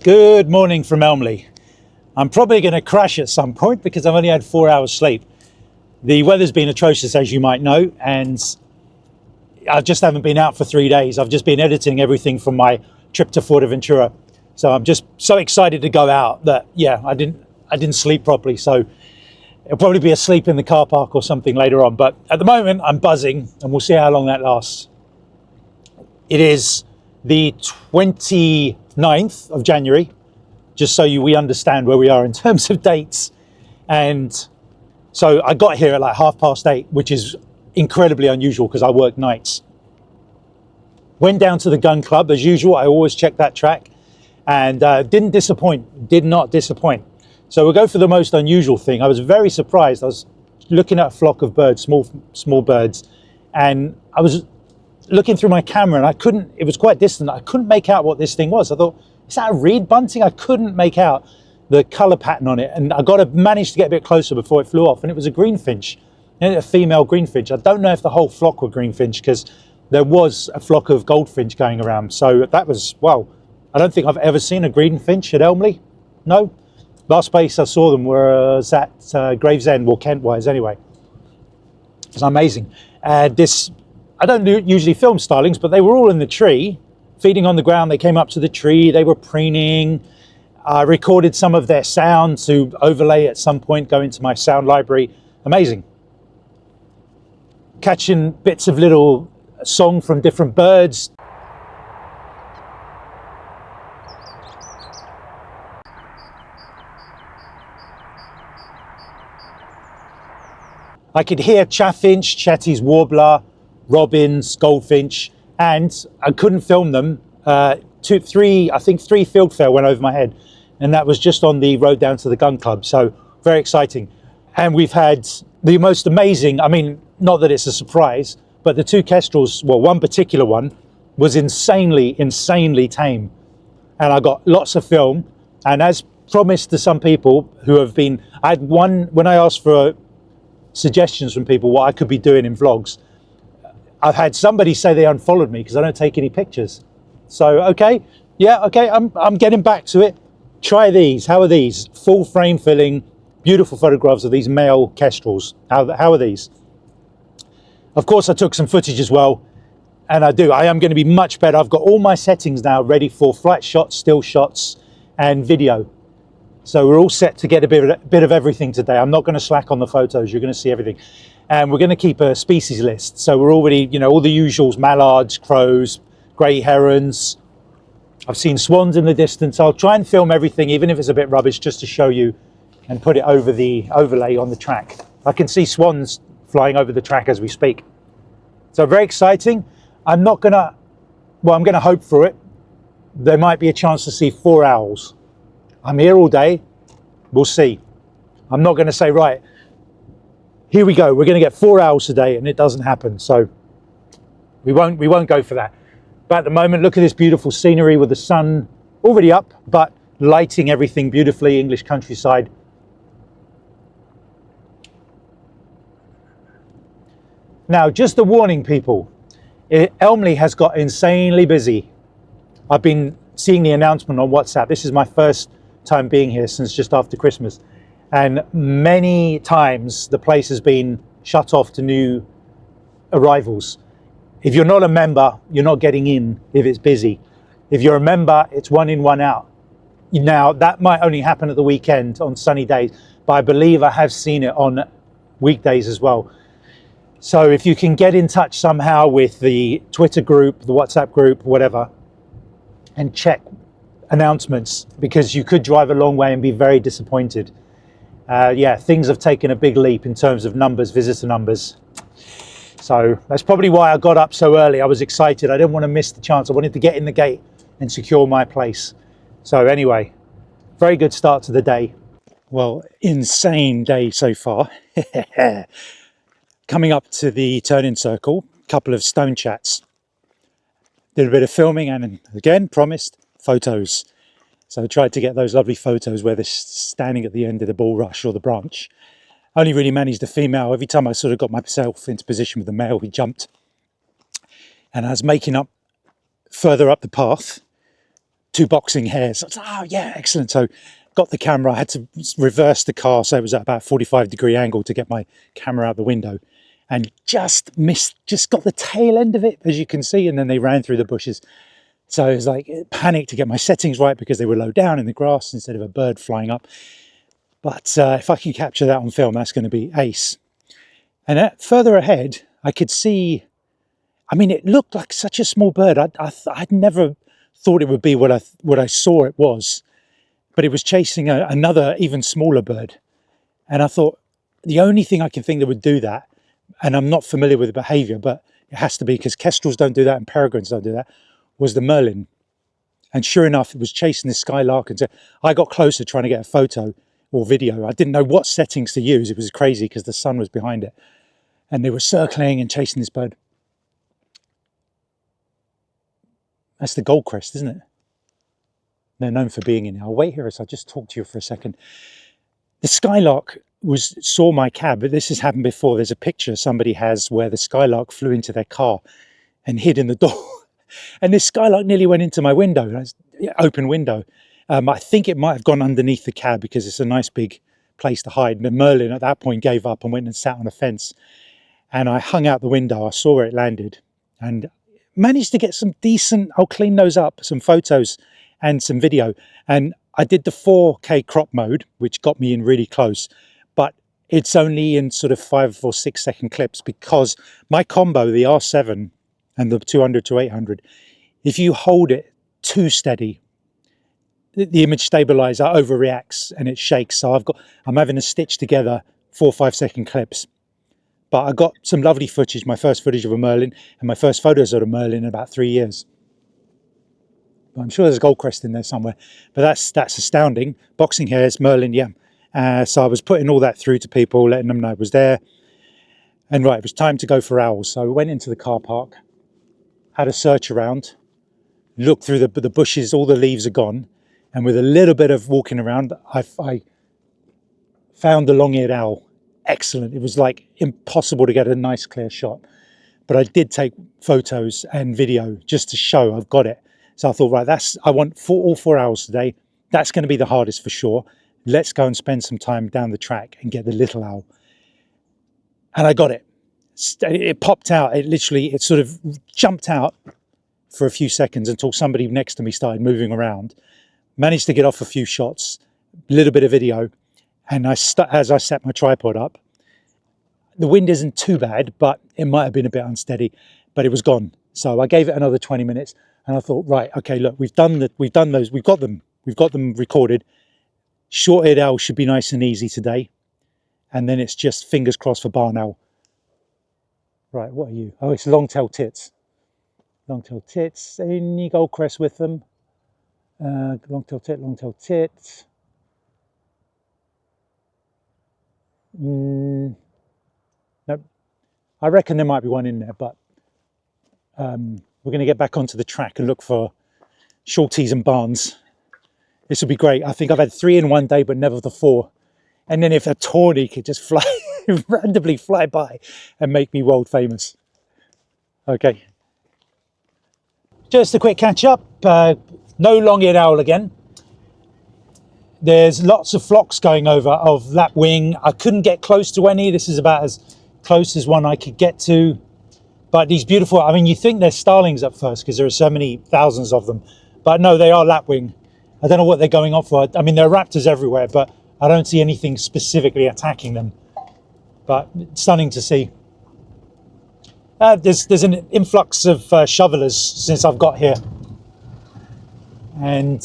Good morning from Elmley. I'm probably going to crash at some point because I've only had 4 hours sleep. The weather's been atrocious, as you might know, and I just haven't been out for 3 days. I've just been editing everything from my trip to Fuerteventura. So I'm just so excited to go out that, yeah, I didn't sleep properly. So it'll probably be asleep in the car park or something later on. But at the moment, I'm buzzing, and we'll see how long that lasts. It is the 29th of January, just so we understand where we are in terms of dates. And so I got here at like 8:30, which is incredibly unusual because I work nights. Went down to the gun club as usual. I always check that track, and did not disappoint. So we'll go for the most unusual thing. I was very surprised. I was looking at a flock of birds, small birds, and I was looking through my camera and it was quite distant. I couldn't make out what this thing was. I thought, is that a reed bunting? I couldn't make out the color pattern on it. And I managed to get a bit closer before it flew off. And it was a greenfinch, a female greenfinch. I don't know if the whole flock were greenfinch because there was a flock of goldfinch going around. So that was, well, I don't think I've ever seen a greenfinch at Elmley. No. Last place I saw them was at Gravesend, or Kentwise anyway. It's amazing. I don't usually film starlings, but they were all in the tree, feeding on the ground. They came up to the tree, they were preening. I recorded some of their sound to overlay at some point, go into my sound library. Amazing. Catching bits of little song from different birds. I could hear chaffinch, Chetty's warbler, robins, goldfinch, and I couldn't film them. I think three fieldfare went over my head, and that was just on the road down to the gun club. So very exciting. And we've had the most amazing, I mean, not that it's a surprise, but the two kestrels, well, one particular one was insanely tame. And I got lots of film. And as promised to some people who have been, I had one, when I asked for suggestions from people what I could be doing in vlogs, I've had somebody say they unfollowed me because I don't take any pictures. So, okay, I'm getting back to it. Try these. How are these? Full frame filling, beautiful photographs of these male kestrels. How are these? Of course, I took some footage as well, and I am going to be much better. I've got all my settings now ready for flight shots, still shots, and video. So we're all set to get a bit of everything today. I'm not going to slack on the photos. You're going to see everything. And we're going to keep a species list. So we're already, all the usuals, mallards, crows, grey herons. I've seen swans in the distance. I'll try and film everything, even if it's a bit rubbish, just to show you and put it over the overlay on the track. I can see swans flying over the track as we speak. So very exciting. I'm going to hope for it. There might be a chance to see 4 owls. I'm here all day. We'll see. I'm not going to say, right, here we go. We're going to get 4 owls today, and it doesn't happen. So we won't go for that. But at the moment, look at this beautiful scenery with the sun already up, but lighting everything beautifully, English countryside. Now, just a warning, people. Elmley has got insanely busy. I've been seeing the announcement on WhatsApp. This is my first time being here since just after Christmas, and many times the place has been shut off to new arrivals. If you're not a member, you're not getting in if it's busy. If you're a member, it's one in, one out. Now that might only happen at the weekend on sunny days, but I believe I have seen it on weekdays as well. So if you can get in touch somehow with the Twitter group, the WhatsApp group, whatever, and check announcements, because you could drive a long way and be very disappointed. Things have taken a big leap in terms of numbers, visitor numbers. So that's probably why I got up so early. I was excited. I didn't want to miss the chance. I wanted to get in the gate and secure my place. So anyway, very good start to the day. Well, insane day so far. Coming up to the turning circle, a couple of stone chats. Did a bit of filming and again, promised photos. So I tried to get those lovely photos where they're standing at the end of the bulrush or the branch. Only really managed a female. Every time I sort of got myself into position with the male, he jumped. And I was making up further up the path, 2 boxing hares. I was like, oh yeah, excellent. So got the camera, I had to reverse the car, so it was at about 45-degree angle to get my camera out the window, and just got the tail end of it, as you can see, and then they ran through the bushes. So it was like panic to get my settings right because they were low down in the grass instead of a bird flying up. But if I can capture that on film, that's going to be ace. And further ahead, I could see, I mean, it looked like such a small bird. I'd never thought it would be what I saw it was, but it was chasing another even smaller bird. And I thought, the only thing I can think that would do that, and I'm not familiar with the behavior, but it has to be because kestrels don't do that and peregrines don't do that, was the merlin. And sure enough, it was chasing this skylark. And so I got closer trying to get a photo or video. I didn't know what settings to use. It was crazy because the sun was behind it. And they were circling and chasing this bird. That's the Goldcrest, isn't it? They're known for being in here. I'll wait here as I just talk to you for a second. The skylark saw my cab, but this has happened before. There's a picture somebody has where the skylark flew into their car and hid in the door. And this skylark nearly went into my window, open window. I think it might have gone underneath the cab because it's a nice big place to hide. And the merlin at that point gave up and went and sat on a fence. And I hung out the window. I saw where it landed and managed to get some decent, I'll clean those up, some photos and some video. And I did the 4K crop mode, which got me in really close, but it's only in sort of 5 or 6 second clips because my combo, the R7 and the 200 to 800, if you hold it too steady, the image stabilizer overreacts and it shakes. So I'm having to stitch together 4 or 5 second clips. But I got some lovely footage, my first footage of a merlin and my first photos of a merlin in about 3 years. I'm sure there's a Goldcrest in there somewhere, but that's astounding. Boxing hares, merlin, yeah. So I was putting all that through to people, letting them know it was there. And right, it was time to go for owls. So I went into the car park, had a search around, looked through the bushes, all the leaves are gone. And with a little bit of walking around, I found the long-eared owl. Excellent. It was like impossible to get a nice clear shot. But I did take photos and video just to show I've got it. So I thought, right, I want all 4 owls today. That's going to be the hardest for sure. Let's go and spend some time down the track and get the little owl. And I got it. It popped out. It sort of jumped out for a few seconds until somebody next to me started moving around. Managed to get off a few shots, a little bit of video. And as I set my tripod up, the wind isn't too bad, but it might have been a bit unsteady, but it was gone. So I gave it another 20 minutes and I thought, right, okay, look, we've got them recorded. Short-eared owl should be nice and easy today. And then it's just fingers crossed for barn owl. Right, what are you? Oh, it's long-tailed tits. Long-tailed tits, any Goldcrest with them? Long-tailed tit. No, I reckon there might be one in there, but we're going to get back onto the track and look for shorties and barns. This will be great. I think I've had 3 in one day, but never the 4. And then if a tawny could just fly, randomly fly by and make me world famous. Okay. Just a quick catch up. No long-eared owl again. There's lots of flocks going over of lapwing. I couldn't get close to any. This is about as close as one I could get to. But these beautiful, I mean, you think they're starlings at first because there are so many thousands of them. But no, they are lapwing. I don't know what they're going off for. I mean, there are raptors everywhere, but I don't see anything specifically attacking them. But it's stunning to see. There's an influx of shovelers since I've got here. And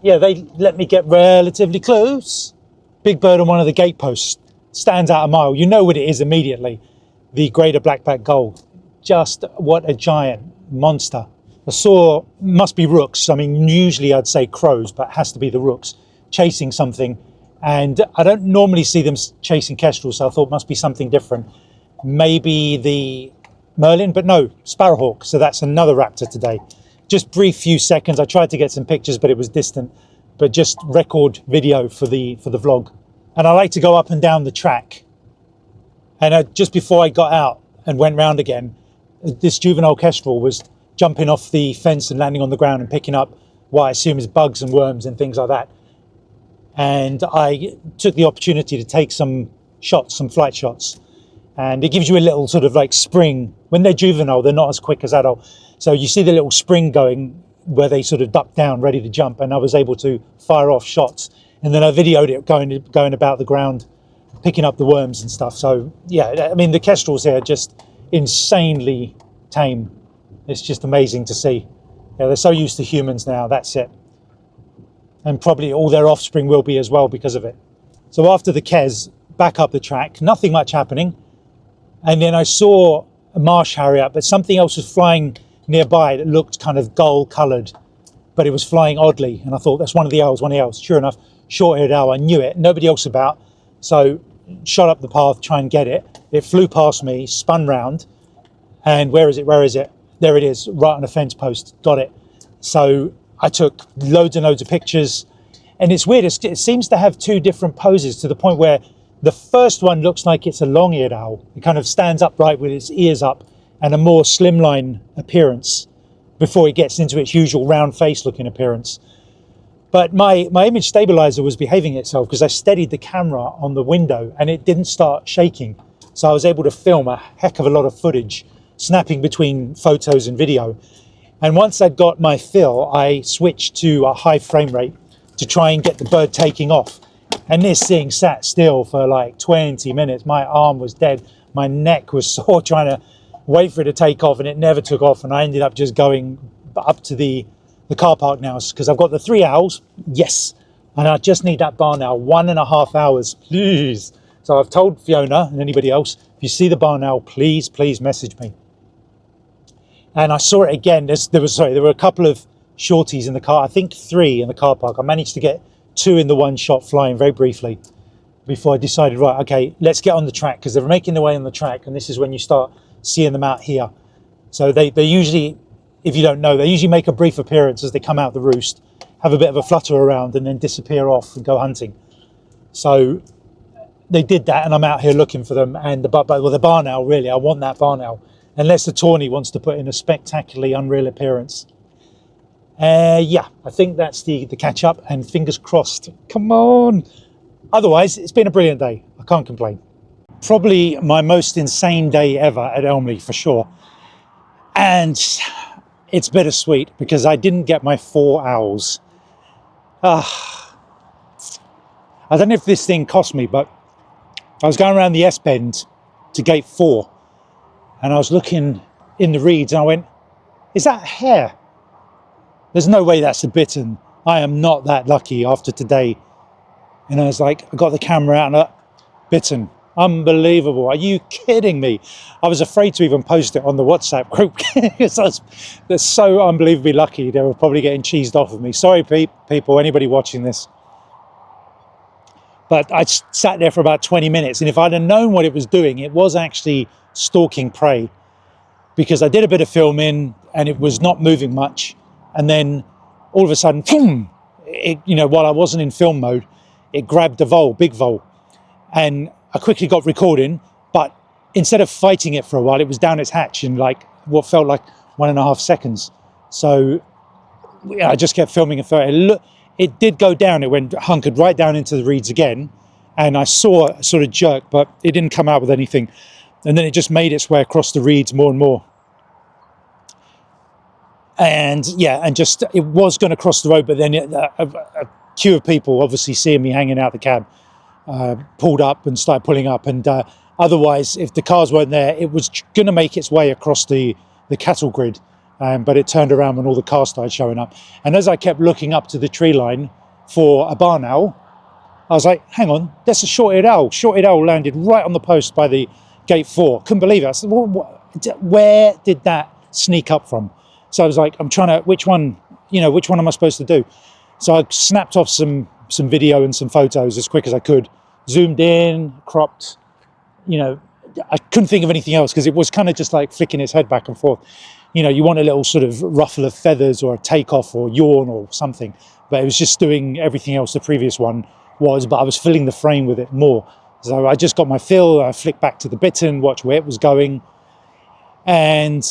yeah, they let me get relatively close. Big bird on one of the gateposts stands out a mile. You know what it is immediately. The greater black-backed gull. Just what a giant monster. I saw, must be rooks. I mean, usually I'd say crows, but it has to be the rooks chasing something. And I don't normally see them chasing kestrels, so I thought it must be something different. Maybe the merlin, but no, sparrowhawk. So that's another raptor today. Just brief few seconds. I tried to get some pictures, but it was distant. But just record video for the vlog. And I like to go up and down the track. And just before I got out and went round again, this juvenile kestrel was jumping off the fence and landing on the ground and picking up what I assume is bugs and worms and things like that. And I took the opportunity to take some shots, some flight shots. And it gives you a little sort of like spring. When they're juvenile, they're not as quick as adult. So you see the little spring going where they sort of duck down, ready to jump. And I was able to fire off shots. And then I videoed it going about the ground, picking up the worms and stuff. So yeah, I mean, the kestrels here are just insanely tame. It's just amazing to see. Yeah, they're so used to humans now, that's it. And probably all their offspring will be as well because of it. So after the Kes, back up the track, nothing much happening. And then I saw a marsh harrier, but something else was flying nearby that looked kind of gold coloured, but it was flying oddly. And I thought, that's one of the owls. Sure enough, short-haired owl, I knew it, nobody else about. So shot up the path, try and get it. It flew past me, spun round, and where is it? There it is, right on a fence post, got it. So I took loads and loads of pictures, and it's weird, it seems to have two different poses to the point where the first one looks like it's a long-eared owl. It kind of stands upright with its ears up and a more slimline appearance before it gets into its usual round face looking appearance. But my image stabilizer was behaving itself because I steadied the camera on the window and it didn't start shaking. So I was able to film a heck of a lot of footage, snapping between photos and video. And once I'd got my fill, I switched to a high frame rate to try and get the bird taking off. And this thing sat still for like 20 minutes. My arm was dead. My neck was sore trying to wait for it to take off, and it never took off. And I ended up just going up to the car park now because I've got the 3 owls. Yes. And I just need that barn owl, 1.5 hours, please. So I've told Fiona and anybody else, if you see the barn owl, please message me. And I saw it again. There were a couple of shorties in the car. I think 3 in the car park. I managed to get 2 in the one shot flying very briefly before I decided, right, okay, let's get on the track, because they're making their way on the track, and this is when you start seeing them out here. So they usually, if you don't know, they usually make a brief appearance as they come out the roost, have a bit of a flutter around, and then disappear off and go hunting. So they did that, and I'm out here looking for them. And the barn owl, really, I want that barn owl, unless the tawny wants to put in a spectacularly unreal appearance. Yeah, I think that's the catch up, and fingers crossed. Come on. Otherwise, it's been a brilliant day. I can't complain. Probably my most insane day ever at Elmley for sure. And it's bittersweet because I didn't get my 4 owls. I don't know if this thing cost me, but I was going around the S-bend to gate 4, and I was looking in the reeds, and I went, is that a hare? There's no way that's a bittern. I am not that lucky after today. And I was like, I got the camera out and bittern. Unbelievable. Are you kidding me? I was afraid to even post it on the WhatsApp group. They're so unbelievably lucky. They were probably getting cheesed off of me. Sorry, people, anybody watching this. But I sat there for about 20 minutes. And if I'd have known what it was doing, it was actually stalking prey. Because I did a bit of filming and it was not moving much. And then all of a sudden, boom, while I wasn't in film mode, it grabbed a vole, big vole. And I quickly got recording, but instead of fighting it for a while, it was down its hatch in like what felt like 1.5 seconds. So I just kept filming and it did go down. It went hunkered right down into the reeds again. And I saw a sort of jerk, but it didn't come out with anything. And then it just made its way across the reeds more and more. And yeah, and just, it was going to cross the road, but then a queue of people, obviously seeing me hanging out the cab, pulled up and started pulling up. And otherwise, if the cars weren't there, it was going to make its way across the cattle grid. But it turned around when all the cars started showing up. And as I kept looking up to the tree line for a barn owl, I was like, hang on, that's a short-eared owl. Short-eared owl landed right on the post by the gate 4. Couldn't believe it. I said, where did that sneak up from? So I was like, which one am I supposed to do? So I snapped off some video and some photos as quick as I could, zoomed in, cropped, I couldn't think of anything else because it was kind of just like flicking its head back and forth. You want a little sort of ruffle of feathers or a takeoff or yawn or something, but it was just doing everything else the previous one was, but I was filling the frame with it more. So I just got my fill, I flicked back to the bittern, watched where it was going, and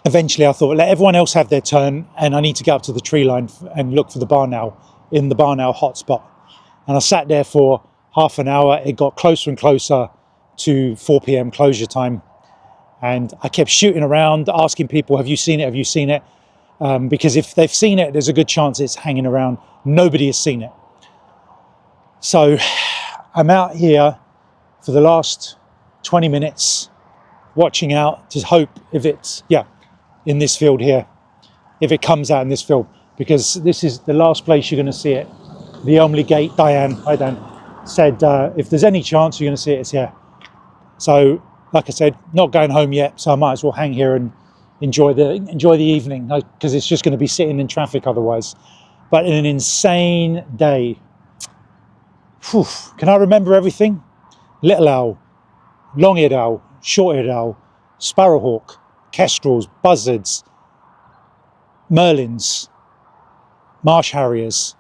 eventually I thought, let everyone else have their turn, and I need to get up to the tree line and look for the barn owl in the barn owl hotspot. And I sat there for half an hour. It got closer and closer to 4 p.m. closure time. And I kept shooting around, asking people, have you seen it? Have you seen it? Because if they've seen it, there's a good chance it's hanging around. Nobody has seen it. So I'm out here for the last 20 minutes, watching out to hope if it's, in this field here, if it comes out in this field, because this is the last place you're going to see it. The Elmley Gate, Diane, hi Dan, said if there's any chance you're going to see it, it's here. So, like I said, not going home yet, so I might as well hang here and enjoy the evening, because it's just going to be sitting in traffic otherwise. But an insane day. Whew. Can I remember everything? Little owl, long-eared owl, short-eared owl, sparrowhawk, kestrels, buzzards, merlins, marsh harriers,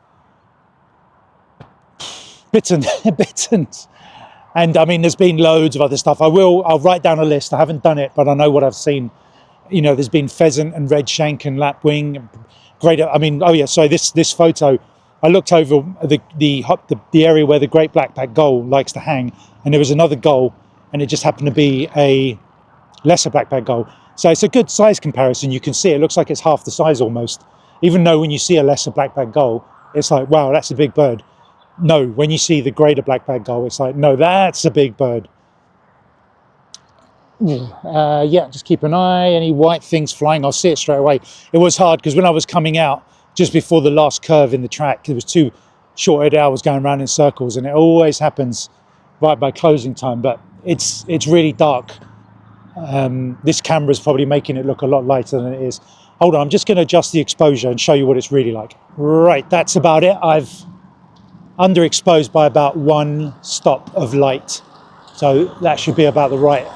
bitterns. And I mean, there's been loads of other stuff. I'll write down a list. I haven't done it, but I know what I've seen. You know, there's been pheasant and redshank and lapwing. Great. I mean, oh yeah. So this photo, I looked over the area where the great black-backed gull likes to hang, and there was another gull, and it just happened to be a lesser black-backed gull. So it's a good size comparison. You can see it looks like it's half the size almost. Even though when you see a lesser black-backed gull, it's like, wow, that's a big bird. No, when you see the greater black-backed gull, it's like, no, that's a big bird. Just keep an eye. Any white things flying, I'll see it straight away. It was hard because when I was coming out, just before the last curve in the track, there was two short-haired owls going around in circles, and it always happens right by closing time. But it's really dark. This camera is probably making it look a lot lighter than it is. Hold on, I'm just going to adjust the exposure and show you what it's really like. Right, that's about it. I've underexposed by about 1 stop of light, so that should be about the right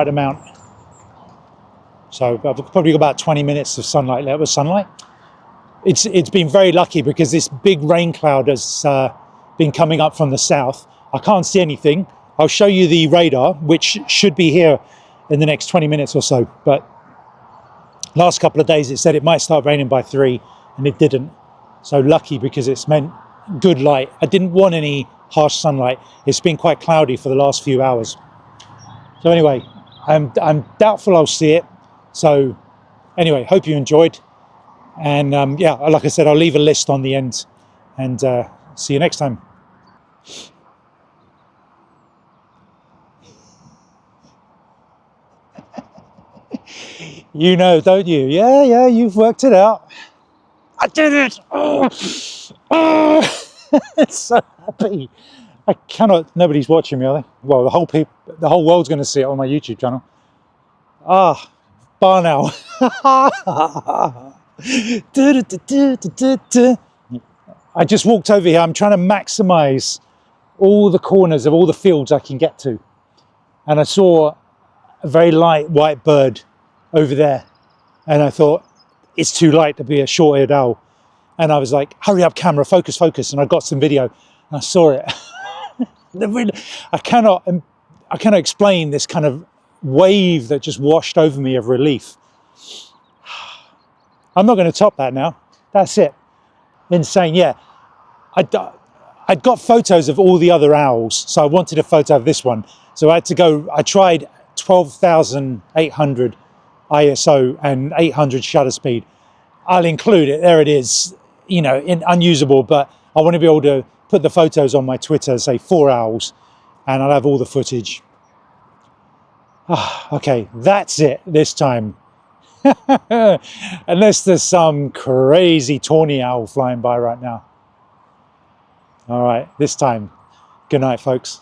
amount. So I've probably got about 20 minutes of sunlight left. With sunlight, it's been very lucky because this big rain cloud has been coming up from the south. I can't see anything. I'll show you the radar, which should be here in the next 20 minutes or so, but last couple of days it said it might start raining by 3, and it didn't. So lucky, because it's meant good light. I didn't want any harsh sunlight. It's been quite cloudy for the last few hours. So anyway, I'm doubtful I'll see it. So anyway, hope you enjoyed. And like I said, I'll leave a list on the end, and see you next time. You know, don't you? Yeah, you've worked it out. I did it! Oh. It's so happy. I cannot. Nobody's watching me, are they? Well, the whole world's going to see it on my YouTube channel. Barn owl. I just walked over here. I'm trying to maximize all the corners of all the fields I can get to, and I saw a very light white bird over there, and I thought, it's too light to be a short-eared owl. And I was like, hurry up camera, focus. And I got some video, and I saw it. I cannot explain this kind of wave that just washed over me of relief. I'm not going to top that now. That's it. Insane. Yeah. I'd got photos of all the other owls, so I wanted a photo of this one. So I tried 12,800 ISO and 800 shutter speed. I'll include it. There it is. You know, unusable, but I want to be able to put the photos on my Twitter, say 4 owls, and I'll have all the footage. Okay, that's it this time. Unless there's some crazy tawny owl flying by right now. All right, this time. Good night, folks.